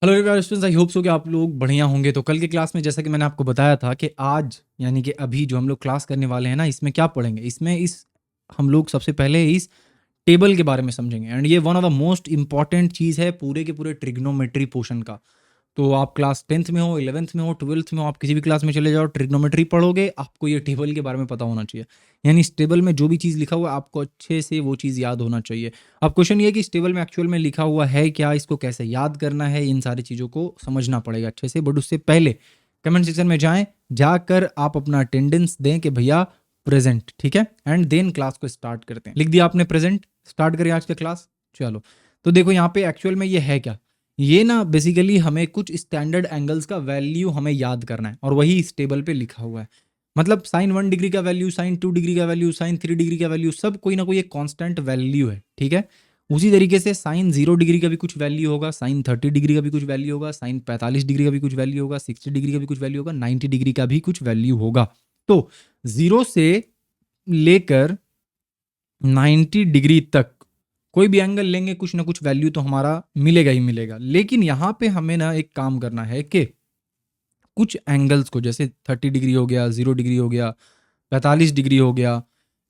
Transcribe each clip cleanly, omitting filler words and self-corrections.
Hello everyone students, I hope so कि आप लोग बढ़िया होंगे। तो कल की क्लास में जैसा कि मैंने आपको बताया था कि आज यानी कि अभी जो हम लोग क्लास करने वाले हैं ना, इसमें क्या पढ़ेंगे, इसमें इस हम लोग सबसे पहले इस टेबल के बारे में समझेंगे। एंड ये one of the most important चीज़ है पूरे के पूरे ट्रिग्नोमेट्री पोर्शन का। तो आप क्लास 10th में हो, 11th में हो, 12th में हो, आप किसी भी क्लास में चले जाओ, ट्रिग्नोमेट्री पढ़ोगे, आपको ये टेबल के बारे में पता होना चाहिए। यानी इस टेबल में जो भी चीज़ लिखा हुआ है आपको अच्छे से वो चीज़ याद होना चाहिए। अब क्वेश्चन ये है कि इस टेबल में एक्चुअल में लिखा हुआ है क्या, इसको कैसे याद करना है, इन सारी चीज़ों को समझना पड़ेगा अच्छे से। बट उससे पहले कमेंट सेक्शन में जाएं, जाकर आप अपना अटेंडेंस दें कि भैया प्रेजेंट, ठीक है। एंड देन क्लास को स्टार्ट करते हैं। लिख दिया आपने प्रेजेंट, स्टार्ट करें आज का क्लास। चलो, तो देखो यहाँ पे एक्चुअल में ये है क्या, ये ना बेसिकली हमें कुछ स्टैंडर्ड एंगल्स का वैल्यू हमें याद करना है और वही इस टेबल पे लिखा हुआ है। मतलब साइन 1 डिग्री का वैल्यू, साइन 2 डिग्री का वैल्यू, साइन 3 डिग्री का वैल्यू, सब कोई ना कोई एक कांस्टेंट वैल्यू है, ठीक है। उसी तरीके से साइन 0 डिग्री का भी कुछ वैल्यू होगा, साइन 30 डिग्री का भी कुछ वैल्यू होगा, साइन 45 डिग्री का भी कुछ वैल्यू होगा, 60 डिग्री का भी कुछ वैल्यू होगा, 90 डिग्री का भी कुछ वैल्यू होगा। तो 0 से लेकर 90 डिग्री तक कोई भी एंगल लेंगे कुछ ना कुछ वैल्यू तो हमारा मिलेगा ही मिलेगा। लेकिन यहाँ पे हमें ना एक काम करना है कि कुछ एंगल्स को, जैसे 30 डिग्री हो गया, 0 डिग्री हो गया, 45 डिग्री हो गया,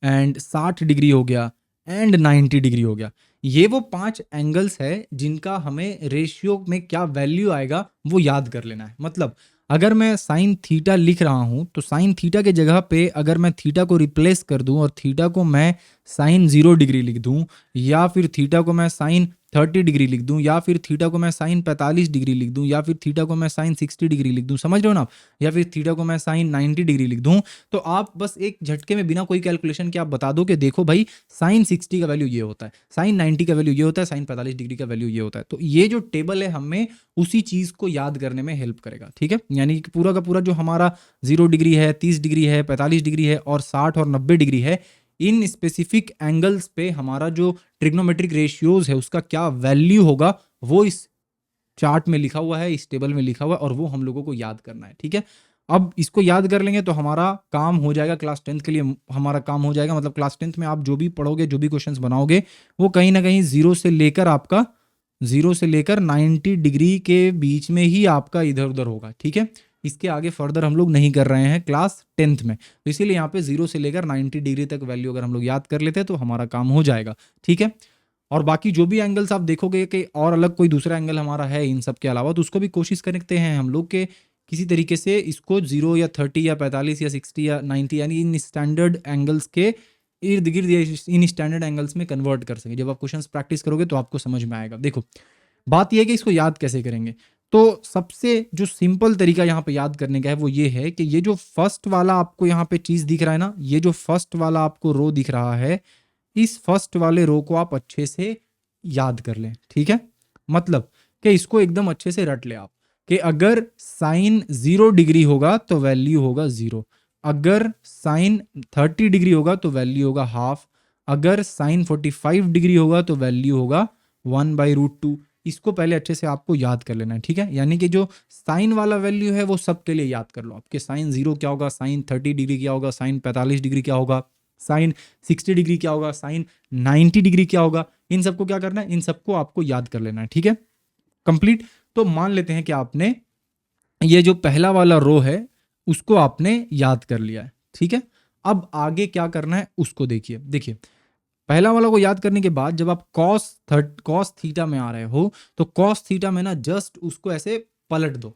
एंड 60 डिग्री हो गया, एंड 90 डिग्री हो गया, ये वो 5 एंगल्स है जिनका हमें रेशियो में क्या वैल्यू आएगा वो याद कर लेना है। मतलब अगर मैं साइन थीटा लिख रहा हूँ तो साइन थीटा के जगह पे अगर मैं थीटा को रिप्लेस कर दूं और थीटा को मैं साइन 0 डिग्री लिख दूं, या फिर थीटा को मैं साइन 30 डिग्री लिख दूं, या फिर थीटा को मैं साइन 45 डिग्री लिख दूं, या फिर थीटा को मैं साइन 60 डिग्री लिख दूं, समझ रहे हो ना आप, या फिर थीटा को मैं साइन 90 डिग्री लिख दूं, तो आप बस एक झटके में बिना कोई कैलकुलेशन के आप बता दो कि देखो भाई साइन 60 का वैल्यू ये होता है, साइन 90 का वैल्यू ये होता है, साइन 45 डिग्री का वैल्यू ये होता है। तो ये जो टेबल है हमें उसी चीज़ को याद करने में हेल्प करेगा, ठीक है। यानी कि पूरा का पूरा जो हमारा 0 डिग्री है, 30 डिग्री है, 45 डिग्री है और 60 और 90 डिग्री है, इन स्पेसिफिक एंगल्स पे हमारा जो ट्रिग्नोमेट्रिक रेशियोज है उसका क्या वैल्यू होगा वो इस चार्ट में लिखा हुआ है, इस टेबल में लिखा हुआ है, और वो हम लोगों को याद करना है, ठीक है। अब इसको याद कर लेंगे तो हमारा काम हो जाएगा, क्लास 10th के लिए हमारा काम हो जाएगा। मतलब क्लास 10th में आप जो भी पढ़ोगे, जो भी क्वेश्चंस बनाओगे, वो कहीं ना कहीं 0 से लेकर 90 डिग्री के बीच में ही आपका इधर उधर होगा, ठीक है। इसके आगे फर्दर हम लोग नहीं कर रहे हैं क्लास 10th में, तो इसीलिए यहाँ पे 0 से लेकर 90 डिग्री तक वैल्यू अगर हम लोग याद कर लेते हैं तो हमारा काम हो जाएगा, ठीक है। और बाकी जो भी एंगल्स आप देखोगे कि और अलग कोई दूसरा एंगल हमारा है इन सब के अलावा, तो उसको भी कोशिश करते हैं हम लोग के किसी तरीके से इसको 0 या 30 या 45 या 60 या 90 यानी इन स्टैंडर्ड एंगल्स के इर्द गिर्द या इन स्टैंडर्ड एंगल्स में कन्वर्ट कर सकें। जब आप क्वेश्चंस प्रैक्टिस करोगे तो आपको समझ में आएगा। देखो, बात यह है कि इसको याद कैसे करेंगे। तो सबसे जो सिंपल तरीका यहाँ पे याद करने का है वो ये है कि ये जो फर्स्ट वाला आपको यहाँ पे चीज़ दिख रहा है ना, ये जो फर्स्ट वाला आपको रो दिख रहा है, इस फर्स्ट वाले रो को आप अच्छे से याद कर लें, ठीक है। मतलब कि इसको एकदम अच्छे से रट ले आप कि अगर साइन 0 डिग्री होगा तो वैल्यू होगा 0, अगर साइन 30 डिग्री होगा तो वैल्यू होगा हाफ, अगर साइन 45 डिग्री होगा तो वैल्यू होगा 1/√2। इसको पहले अच्छे से आपको याद कर लेना है, ठीक है। यानी कि जो साइन वाला वैल्यू है वो सबके लिए याद कर लो आपके, साइन 0 क्या होगा, साइन 30 डिग्री क्या होगा, साइन 45 डिग्री क्या होगा, साइन 60 डिग्री क्या होगा, साइन 90 डिग्री क्या होगा। इन सबको क्या करना है, इन सबको आपको याद कर लेना है, ठीक है। कंप्लीट। तो मान लेते हैं कि आपने ये जो पहला वाला रो है उसको आपने याद कर लिया है, ठीक है। अब आगे क्या करना है उसको देखिए। देखिए, पहला वाला को याद करने के बाद जब आप कॉस थीटा में आ रहे हो तो कॉस थीटा में ना जस्ट उसको ऐसे पलट दो,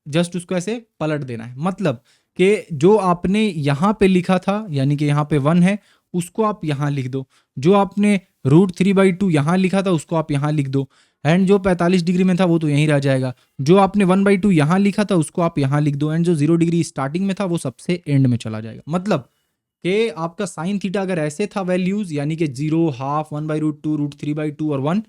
जस्ट उसको ऐसे पलट देना है। मतलब कि जो आपने यहाँ पे लिखा था यानी कि यहाँ पे 1 है, उसको आप यहाँ लिख दो, जो आपने √3/2 यहाँ लिखा था उसको आप यहाँ लिख दो, एंड जो 45 डिग्री में था वो तो यहीं रह जाएगा, जो आपने 1/2 यहाँ लिखा था उसको आप यहाँ लिख दो, एंड जो 0 डिग्री स्टार्टिंग में था वो सबसे एंड में चला जाएगा। मतलब कि आपका साइन थीटा अगर ऐसे था वैल्यूज यानी कि 0, हाफ, 1/√2, √3/2 और 1,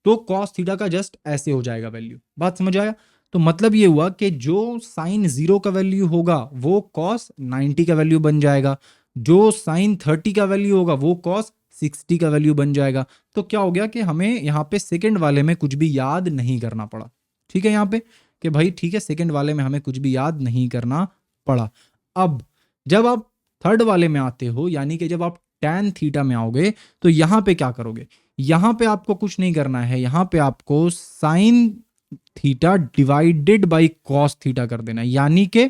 तो कॉस थीटा का जस्ट ऐसे हो जाएगा वैल्यू। बात समझ आया। तो मतलब ये हुआ कि जो साइन 0 का वैल्यू होगा वो कॉस 90 का वैल्यू बन जाएगा, जो साइन 30 का वैल्यू होगा वो कॉस 60 का वैल्यू बन जाएगा। तो क्या हो गया कि हमें यहाँ पे सेकंड वाले में कुछ भी याद नहीं करना पड़ा, ठीक है। यहाँ पे कि भाई ठीक है, सेकंड वाले में हमें कुछ भी याद नहीं करना पड़ा। अब जब आप थर्ड वाले में आते हो यानी कि जब आप टैन थीटा में आओगे तो यहाँ पे क्या करोगे, यहाँ पे आपको कुछ नहीं करना है, यहाँ पे आपको sine theta divided by cos theta कर देना, यानी कि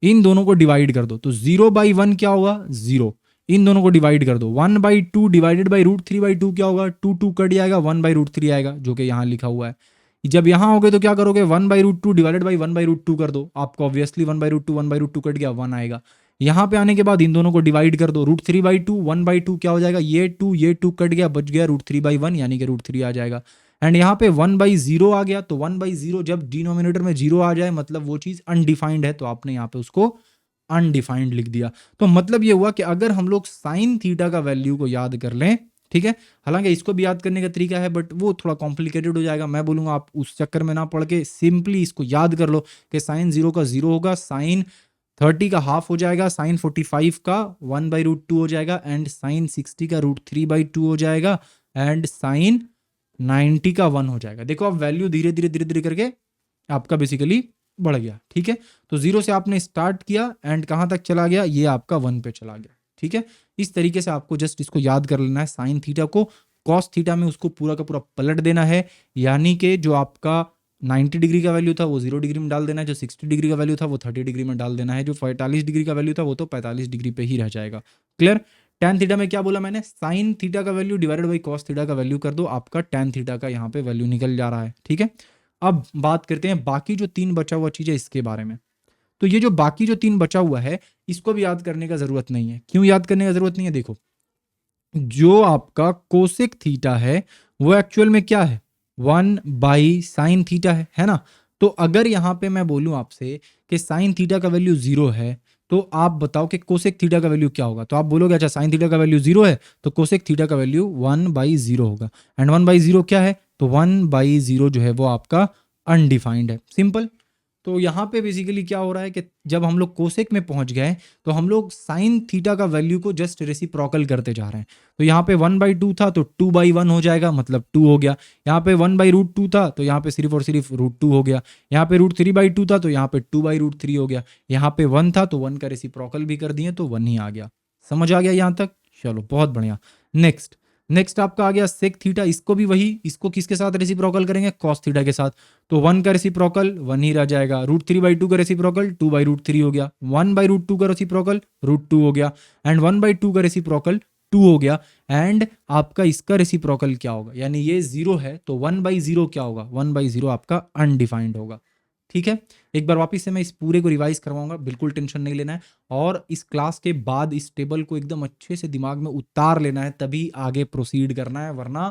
इन दोनों को डिवाइड कर दो तो 0/1 क्या होगा 0, इन दोनों को डिवाइड कर दो 1/2 डिवाइडेड बाई √3/2 क्या होगा 2 कट जाएगा 1/√3 आएगा जो कि यहाँ लिखा हुआ है। जब यहाँ हो गए तो क्या करोगे 1/√2 डिवाइडेड बाई 1/√2 कर दो, आपको ऑब्वियसली 1/√2 कट गया 1 आएगा। यहाँ पे आने के बाद इन दोनों को डिवाइड कर दो √3/2 1/2 क्या हो जाएगा ये 2 कट गया बच गया √3/1 यानी कि √3 आ जाएगा। एंड यहाँ पे 1/0 आ गया तो 1/0 जब डिनोमिनेटर में 0 आ जाए मतलब वो चीज अनडिफाइंड है तो आपने यहाँ पे उसको अनडिफाइंड लिख दिया। तो मतलब ये हुआ कि अगर हम लोग साइन थीटा का वैल्यू को याद कर लें, ठीक है, हालांकि इसको भी याद करने का तरीका है बट वो थोड़ा कॉम्प्लिकेटेड हो जाएगा, मैं बोलूंगा आप उस चक्कर में ना पढ़ के सिंपली इसको याद कर लो कि साइन 0 का 0 होगा, साइन 30 का हाफ हो जाएगा, साइन 45 का 1/√2 हो जाएगा एंड साइन 60 का √3/2 हो जाएगा एंड साइन 90 का 1 हो जाएगा। देखो आप वैल्यू धीरे धीरे करके आपका बेसिकली बढ़ गया, ठीक है। तो 0 से आपने स्टार्ट किया एंड कहाँ तक चला गया, ये आपका 1 पे चला गया, ठीक है। इस तरीके से आपको जस्ट इसको याद कर लेना है, साइन थीटा को कॉस थीटा में उसको पूरा का पूरा पलट देना है, यानी कि जो आपका 90 डिग्री का वैल्यू था वो 0 डिग्री में डाल देना है, जो 60 डिग्री का वैल्यू था वो 30 डिग्री में डाल देना है, जो 45 डिग्री का वैल्यू था वो तो 45 डिग्री पे ही रह जाएगा। क्लियर। tan थीटा में क्या बोला मैंने, साइन थीटा का value divided by cos theta का वैल्यू कर दो, आपका tan थीटा का यहाँ पे वैल्यू निकल जा रहा है, ठीक है। अब बात करते हैं बाकी जो 3 बचा हुआ चीज है इसके बारे में। तो ये जो बाकी जो 3 बचा हुआ है इसको भी याद करने का जरूरत नहीं है। क्यों याद करने का जरूरत नहीं है, देखो जो आपका कोसेक थीटा है वो एक्चुअल में क्या है 1/sin थीटा है ना। तो अगर यहाँ पे मैं बोलूं आपसे कि साइन थीटा का वैल्यू 0 है तो आप बताओ कि कोसेक थीटा का वैल्यू क्या होगा। तो आप बोलोगे अच्छा साइन थीटा का वैल्यू 0 है तो कोसेक थीटा का वैल्यू 1/0 होगा एंड 1/0 क्या है तो 1/0 जो है वो आपका अनडिफाइंड है, सिंपल। तो यहाँ पे बेसिकली क्या हो रहा है कि जब हम लोग कोसेक में पहुंच गए तो हम लोग साइन थीटा का वैल्यू को जस्ट रेसिप्रोकल करते जा रहे हैं। तो यहाँ पे 1/2 था तो 2/1 हो जाएगा मतलब 2 हो गया, यहाँ पे 1/√2 था तो यहाँ पे सिर्फ और सिर्फ √2 हो गया, यहाँ पे √3/2 था तो यहाँ पे 2/√3 हो गया, यहाँ पे 1 था तो 1 का रेसिप्रोकल भी कर दिए तो 1 ही आ गया। समझ आ गया यहाँ तक, चलो बहुत बढ़िया। नेक्स्ट आपका आ गया सेक थीटा, इसको भी वही, इसको किसके साथ रेसिप्रोकल करेंगे कॉस थीटा के साथ। तो 1 का रेसिप्रोकल 1 ही रह जाएगा, √3/2 का रेसिप्रोकल 2/√3 हो गया, 1/√2 का रेसिप्रोकल √2 हो गया एंड 1/2 का रेसिप्रोकल 2 हो गया एंड आपका इसका रेसिप्रोकल क्या होगा, यानी ये 0 है तो 1/0 क्या होगा 1/0 आपका अनडिफाइंड होगा, ठीक है। एक बार वापस से मैं इस पूरे को रिवाइज करवाऊंगा, बिल्कुल टेंशन नहीं लेना है और इस क्लास के बाद इस टेबल को एकदम अच्छे से दिमाग में उतार लेना है तभी आगे प्रोसीड करना है वरना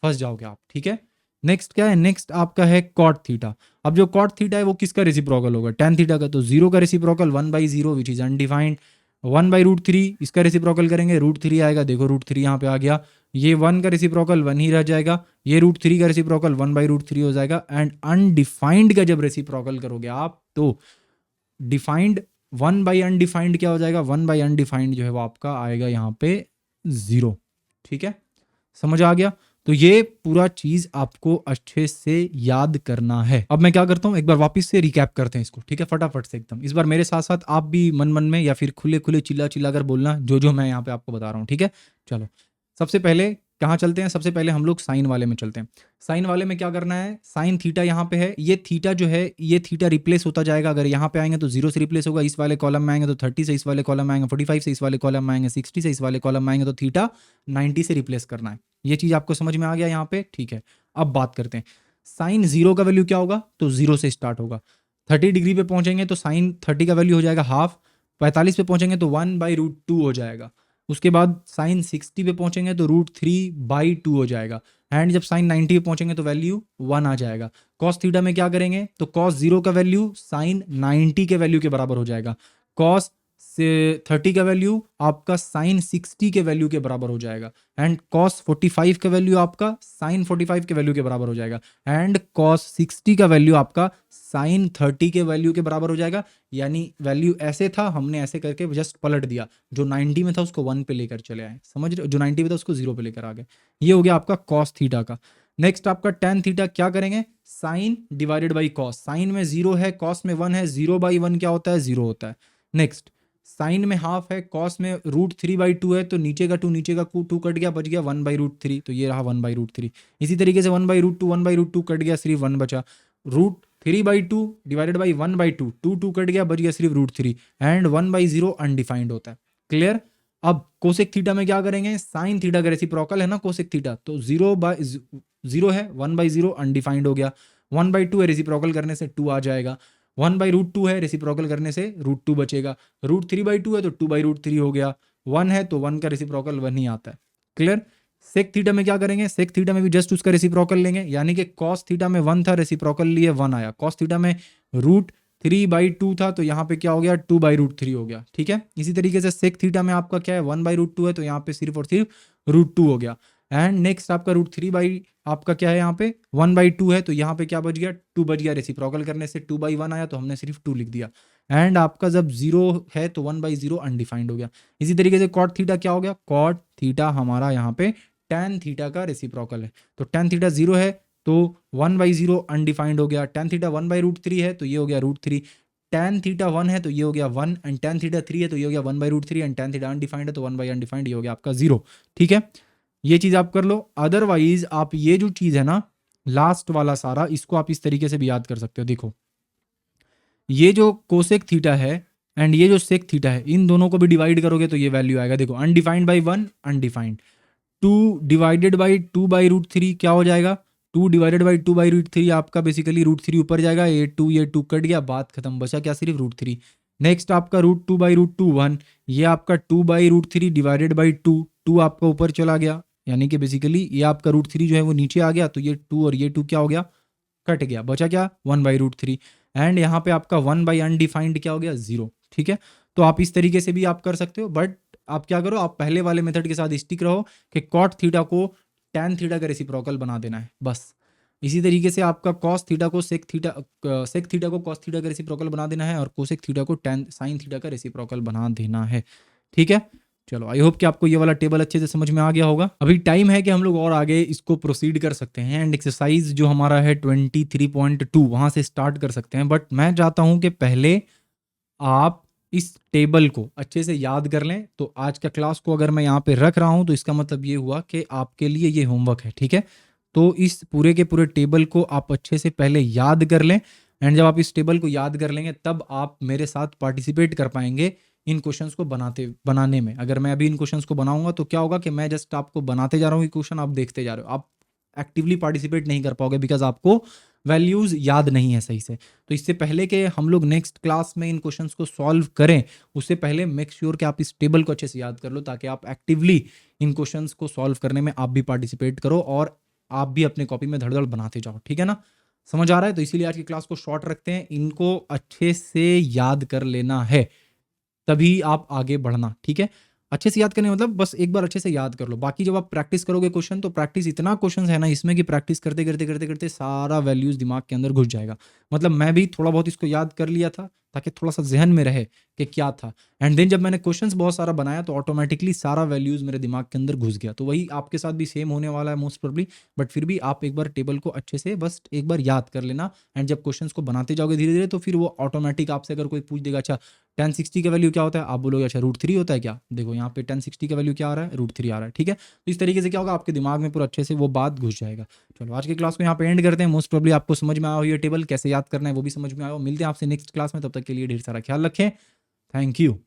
फंस जाओगे आप, ठीक है। नेक्स्ट क्या है, नेक्स्ट आपका है कॉट थीटा। अब जो कॉट थीटा है वो किसका रेसिप्रोकल होगा tan थीटा का, तो 0 का रेसिप्रोकल 1/0 विच इज अनडिफाइंड, 1/√3 इसका रेसिप्रोकल करेंगे √3 आएगा, देखो √3 यहाँ पे आ गया, ये 1 का रेसिप्रोकल 1 ही रह जाएगा, ये √3 का रेसिप्रोकल 1/√3 हो जाएगा एंड अनडिफाइंड का जब रेसिप्रोकल करोगे आप तो डिफाइंड 1/अनडिफाइंड क्या हो जाएगा 1/अनडिफाइंड जो है वो आपका आएगा यहाँ पे 0, ठीक है। समझ आ गया। तो ये पूरा चीज आपको अच्छे से याद करना है। अब मैं क्या करता हूं एक बार वापस से रिकैप करते हैं इसको, ठीक है, फटाफट से एकदम। इस बार मेरे साथ साथ आप भी मन मन में या फिर खुले खुले चिल्ला चिल्ला कर बोलना जो मैं यहाँ पे आपको बता रहा हूँ, ठीक है। चलो सबसे पहले कहाँ चलते हैं, सबसे पहले हम लोग साइन वाले में चलते हैं। साइन वाले में क्या करना है, साइन थीटा यहाँ पे है, ये थीटा जो है ये थीटा रिप्लेस होता जाएगा। अगर यहाँ पे आएंगे तो 0 से रिप्लेस होगा, इस वाले कॉलम में आएंगे तो 30 से, इस वाले कॉलम में आएंगे 45 से, इस वाले कॉलम में आएंगे 60 से, इस वाले कॉलम में आएंगे तो थीटा 90 से रिप्लेस करना है। ये चीज आपको समझ में आ गया यहाँ पे, ठीक है। अब बात करते हैं साइन 0 का वैल्यू क्या होगा, तो 0 से स्टार्ट होगा। 30 डिग्री पे पहुंचेंगे तो साइन 30 का वैल्यू हो जाएगा हाफ, 45 पे पहुंचेंगे तो 1/√2 हो जाएगा, उसके बाद साइन 60 पे पहुंचेंगे तो √3/2 हो जाएगा एंड जब साइन 90 पे पहुंचेंगे तो वैल्यू 1 आ जाएगा। कॉस थीटा में क्या करेंगे तो कॉस 0 का वैल्यू साइन 90 के वैल्यू के बराबर हो जाएगा, कॉस से 30 का वैल्यू आपका साइन 60 के वैल्यू के बराबर हो जाएगा एंड कॉस 45 का वैल्यू आपका साइन 45 के वैल्यू के बराबर हो जाएगा एंड कॉस 60 का वैल्यू आपका साइन 30 के वैल्यू के बराबर हो जाएगा। यानी वैल्यू ऐसे था, हमने ऐसे करके जस्ट पलट दिया, जो 90 में था उसको 1 पे लेकर चले आए, समझ रहे हो, जो 90 में था उसको 0 पे लेकर आ गए। ये हो गया आपका कॉस थीटा का। नेक्स्ट आपका tan थीटा, क्या करेंगे sine divided by cos, sine में 0 है कॉस में 1 है, 0/1 क्या होता है 0 होता है। नेक्स्ट साइन में हाफ है, कॉस में √3/2 है तो नीचे का 2 कट गया, बच गया 1/√3, तो ये रहा 1/√3। इसी तरीके से 1/√2 कट गया, सिर्फ 1 बचा, √3/2 डिवाइडेड बाई 1/2, 2 कट गया, बच गया सिर्फ √3 एंड 1/0 अनडिफाइंड होता है। क्लियर। अब कोसेक थीटा में क्या करेंगे, साइन थीटा का रेसिप्रोकल है ना कोसेक थीटा, तो 0 है, 1/0 अनडिफाइंड हो गया, 1/2 है, रेसिप्रोकल करने से 2 आ जाएगा, 1/√2 है, रेसिप्रोकल करने से √2 बचेगा, √3/2 है तो 2/√3 हो गया, 1 है तो 1 का रेसिप्रोकल 1 ही आता है। क्लियर। सेक थीटा में क्या करेंगे, सेक थीटा में भी जस्ट उसका रेसिप्रोकल लेंगे, यानी कि कॉस थीटा में 1 था, रेसिप्रोकल लिए 1 आया, कॉस थीटा में √3/2 था तो यहाँ पे क्या हो गया, 2/√3 हो गया। ठीक है, इसी तरीके से सेक थीटा में आपका क्या है, 1/√2 है तो यहाँ पे सिर्फ और सिर्फ √2 हो गया। एंड नेक्स्ट आपका √3 आपका क्या है, यहाँ पे 1/2 है तो यहाँ पे क्या बच गया, 2 बच गया, रेसिप्रोकल करने से 2/1 आया तो हमने सिर्फ 2 लिख दिया। एंड आपका जब 0 है तो 1/0 अनडिफाइंड हो गया। इसी तरीके से कॉट थीटा क्या हो गया, कॉट थीटा हमारा यहाँ पे tan थीटा का रेसिप्रोकल है, तो tan थीटा 0 है तो 1/0 अनडिफाइंड हो गया, tan थीटा 1/√3 है तो ये हो गया √3, tan थीटा 1 है तो ये हो गया 1 एंड tan थीटा 3 है तो ये हो गया 1/√3 एंड tan थीटा अनडिफाइंड है तो 1/अनडिफाइंड, ये हो गया आपका 0। ठीक है, ये चीज़ आप कर लो। अदरवाइज आप ये जो चीज़ है ना, लास्ट वाला सारा, इसको आप इस तरीके से भी याद कर सकते हो। देखो ये जो कोसेक थीटा है एंड ये जो सेक थीटा है, इन दोनों को भी डिवाइड करोगे तो ये वैल्यू आएगा। देखो undefined by 1 undefined, 2 divided by 2/√3 क्या हो जाएगा, 2 डिवाइडेड बाई 2/√3 आपका बेसिकली √3 ऊपर जाएगा, ये 2 कट गया, बात खत्म, बचा क्या, सिर्फ √3। नेक्स्ट आपका √2/√2 1, ये आपका 2/√3 डिवाइडेड बाई 2 आपका ऊपर चला गया, यानी कि बेसिकली ये आपका √3 जो है वो नीचे आ गया, तो ये 2 और ये 2 क्या हो गया, कट गया, बचा क्या, 1/√3 एंड यहाँ पे आपका 1/अनडिफाइंड क्या हो गया, 0। ठीक है, तो आप इस तरीके से भी आप कर सकते हो, बट आप क्या करो, आप पहले वाले मेथड के साथ स्टिक रहो कि कॉट थीटा को tan थीटा का रेसिप्रोकल बना देना है बस। इसी तरीके से आपका कॉस थीटा को सेक थीटा को कॉस थीटा का रेसिप्रोकल बना देना है और कोसेक थीटा को tan साइन थीटा का रेसिप्रोकल बना देना है। ठीक है, चलो आई होप कि आपको ये वाला टेबल अच्छे से समझ में आ गया होगा। अभी टाइम है कि हम लोग और आगे इसको प्रोसीड कर सकते हैं एंड एक्सरसाइज जो हमारा है 23.2 वहाँ से स्टार्ट कर सकते हैं, बट मैं चाहता हूँ कि पहले आप इस टेबल को अच्छे से याद कर लें। तो आज का क्लास को अगर मैं यहाँ पे रख रहा हूँ तो इसका मतलब ये हुआ कि आपके लिए ये होमवर्क है। ठीक है, तो इस पूरे के पूरे टेबल को आप अच्छे से पहले याद कर लें एंड जब आप इस टेबल को याद कर लेंगे तब आप मेरे साथ पार्टिसिपेट कर पाएंगे इन क्वेश्चंस को बनाने में। अगर मैं अभी इन क्वेश्चंस को बनाऊंगा तो क्या होगा कि मैं जस्ट आपको बनाते जा रहा हूँ, क्वेश्चन आप देखते जा रहे हो, आप एक्टिवली पार्टिसिपेट नहीं कर पाओगे बिकॉज आपको वैल्यूज़ याद नहीं है सही से। तो इससे पहले कि हम लोग नेक्स्ट क्लास में इन क्वेश्चंस को सॉल्व करें, उससे पहले मेक श्योर कि आप इस टेबल को अच्छे से याद कर लो ताकि आप एक्टिवली इन क्वेश्चंस को सॉल्व करने में आप भी पार्टिसिपेट करो और आप भी अपने कॉपी में धड़-धड़ बनाते जाओ। ठीक है ना, समझ आ रहा है? तो इसीलिए आज की क्लास को शॉर्ट रखते हैं, इनको अच्छे से याद कर लेना है तभी आप आगे बढ़ना। ठीक है, अच्छे से याद करने मतलब बस एक बार अच्छे से याद कर लो, बाकी जब आप प्रैक्टिस करोगे क्वेश्चन, तो प्रैक्टिस इतना क्वेश्चन है ना इसमें कि प्रैक्टिस करते करते करते करते सारा वैल्यूज दिमाग के अंदर घुस जाएगा। मतलब मैं भी थोड़ा बहुत इसको याद कर लिया था ताकि थोड़ा सा जहन में रहे कि क्या था, एंड देन जब मैंने क्वेश्चंस बहुत सारा बनाया तो ऑटोमेटिकली सारा वैल्यूज मेरे दिमाग के अंदर घुस गया। तो वही आपके साथ भी सेम होने वाला है मोस्ट प्रोबेबली, बट फिर भी आप एक बार टेबल को अच्छे से बस एक बार याद कर लेना एंड जब क्वेश्चंस को बनाते जाओगे धीरे धीरे तो फिर वो ऑटोमेटिक आपसे अगर कोई पूछ देगा अच्छा tan 60 का वैल्यू क्या होता है, आप बोलोगे अच्छा √3 होता है क्या, देखो यहाँ पे tan 60 का वैल्यू क्या आ रहा है, √3 आ रहा है। ठीक है, तो इस तरीके से क्या होगा, आपके दिमाग में पूरा अच्छे से वो बात घुस जाएगा। चलो आज की क्लास को यहाँ पे एंड करते हैं। मोस्ट प्रोबेबली आपको समझ में आया हो ये टेबल कैसे याद करना है, वो भी समझ में आया हो। मिलते हैं आपसे नेक्स्ट क्लास में, तब तक के लिए ढेर सारा ख्याल रखें। Thank you.